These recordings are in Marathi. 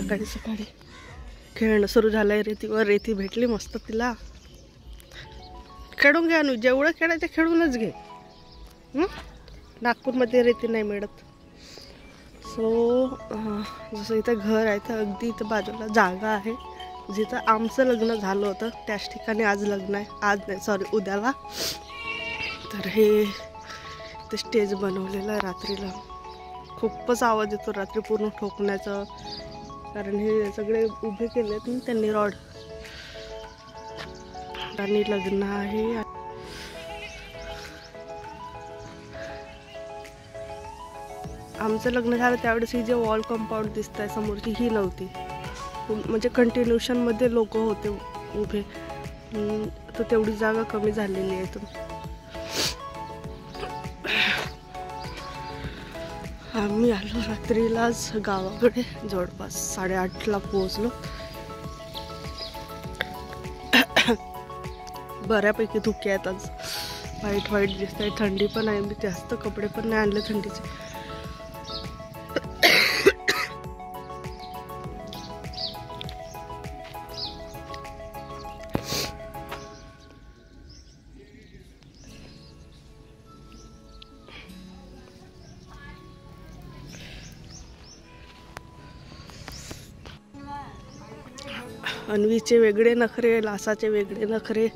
सकाळी सकाळी खेळणं सुरू झालंय रेतीवर. रेती भेटली मस्त तिला. खेळून घ्या, जेवढं खेळायचं खेळूनच घे. नागपूरमध्ये रेती नाही मिळत. सो जसं इथं घर आहे तर अगदी इथं बाजूला जागा आहे जिथं आमचं लग्न झालं होतं. त्याच ठिकाणी आज लग्न आहे. आज नाही, सॉरी, उद्याला. तर हे ते स्टेज बनवलेलं आहे रात्रीला. खूपच आवाज येतो रात्री पूर्ण ठोकण्याचं, कारण हे सगळे उभे केले आहेत ना त्यांनी रॉड. आणि लग्न आहे. आमचं लग्न झालं त्यावेळेस ही जे वॉल कंपाऊंड दिसत आहे समोरची ही नव्हती. म्हणजे कंटिन्युशनमध्ये लोक होते उभे. तर तेवढी जागा कमी झालेली आहे. तर आम्ही आलो रात्रीलाच गावाकडे. जवळपास 8:30ला पोहोचलो. बऱ्यापैकी धुके आहेत आज. व्हाईट व्हाईट दिसत आहे. थंडी पण आहे. मी जास्त कपडे पण नाही आणले थंडीचे. अन्वीचे वेगळे नखरे, लासाचे वेगळे नखरे.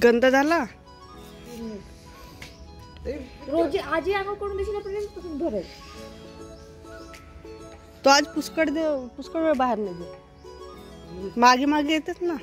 गंध झाला रोज आजी आंघोळ करून देशील भरेल. तो आज पुष्कळ वेळ बाहेर नाही गेला. मागे मागे येतेच ना.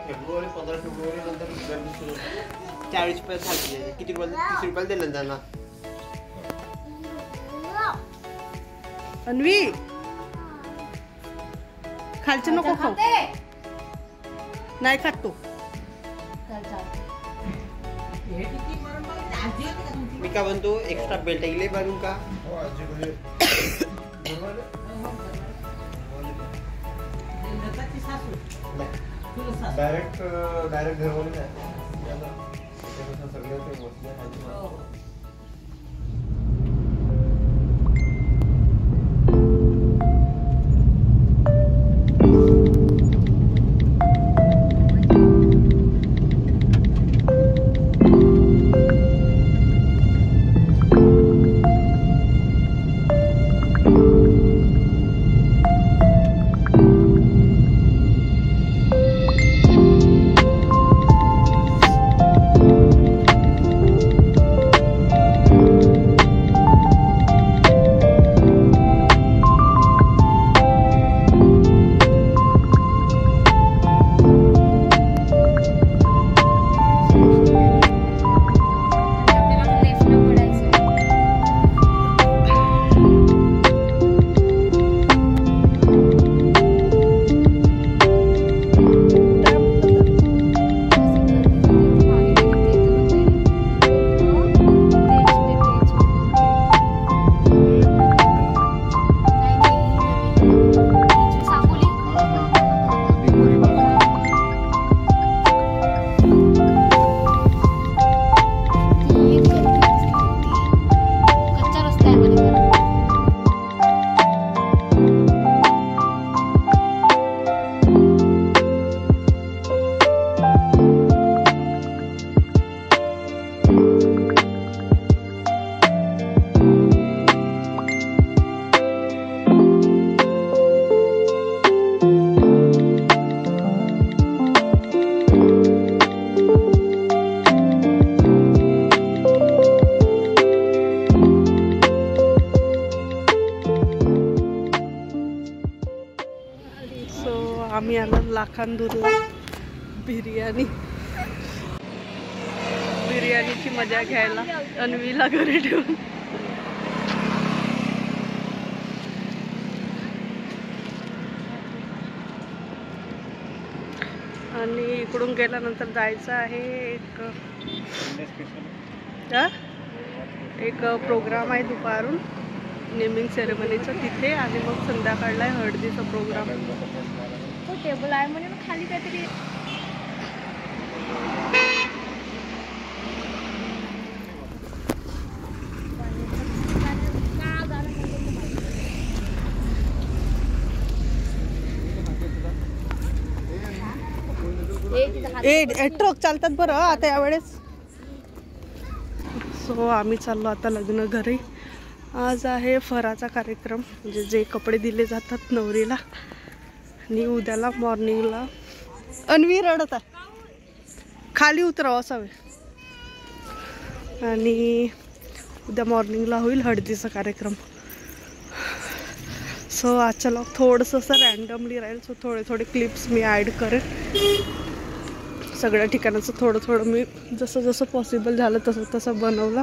फेब्रुवारी 15 फेब्रुवारी नंतर गर्दी सुरू होते. 40 रुपये झाली. किती रुपये? 30 रुपयाला दिलं त्यांना. अन्वी खालचं नको खाऊ. नाही खात तो. मी का म्हणतो एक्स्ट्रा बेल्ट ऐकले बाजू का डायरेक्ट घरवरून सगळे आम्ही आलो लाखांदूरला. बिर्याणीची मजा घ्यायला अन्वीला घरी ठेवून. आणि इकडून गेल्यानंतर जायचं आहे एक प्रोग्राम आहे दुपारून नेमिंग सेरेमनीचं तिथे, आणि मग संध्याकाळला आहे हळदीचा प्रोग्राम. तो टेबल आहे म्हणजे खाली काहीतरी ट्रक चालतात बरं आता यावेळेस. सो आम्ही चाललो आता लग्न घरी. आज आहे फराचा कार्यक्रम, म्हणजे जे कपडे दिले जातात नवरीला. आणि उद्याला मॉर्निंगला अन्वी रडत आहे, खाली उतरावं असावे. आणि उद्या मॉर्निंगला होईल हळदीचा कार्यक्रम. सो आजच्या लॉग थोडंसं असं रॅन्डमली राहील. सो थोडे क्लिप्स मी ॲड करेन. सगळ्या ठिकाणाचं थोडं मी जसं पॉसिबल झालं तसं बनवलं.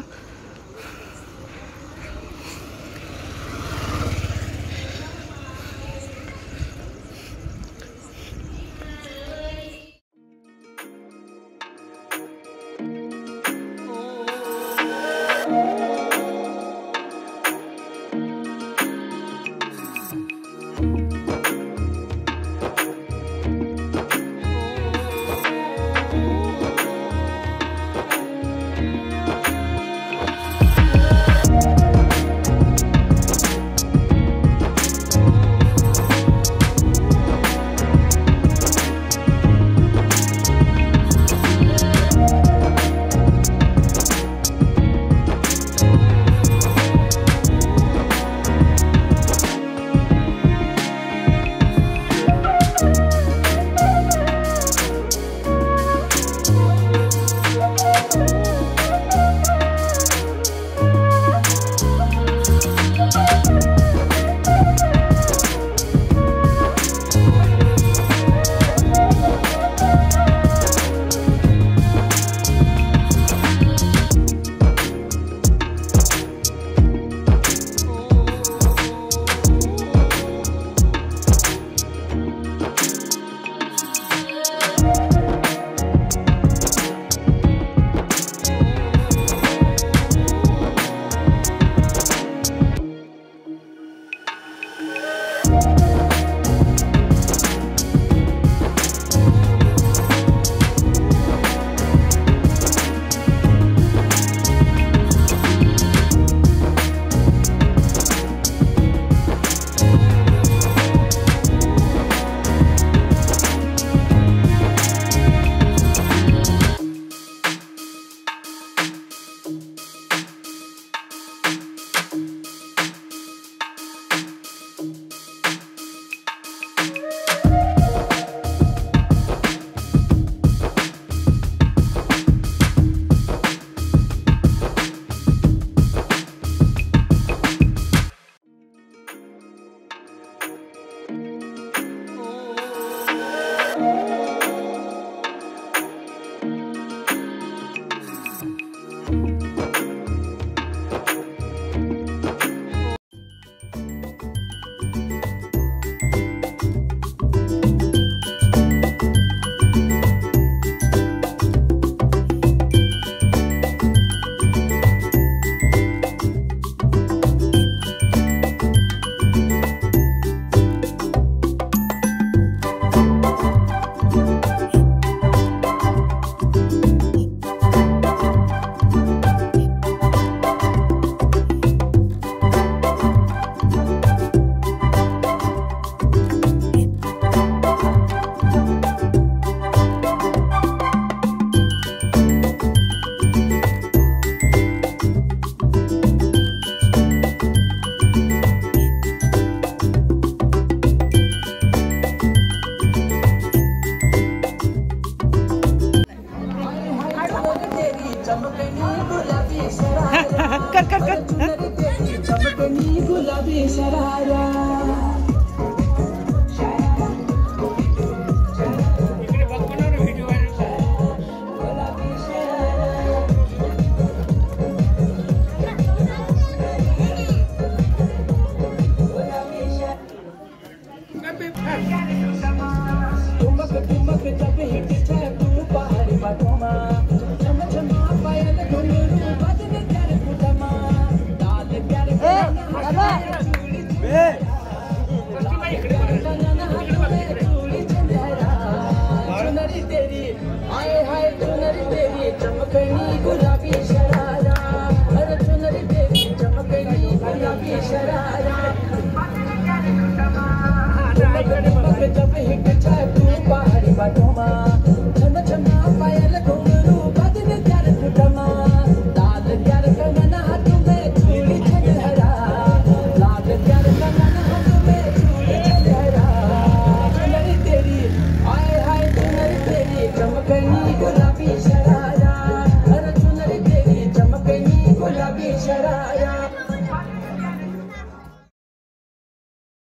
वाटोबा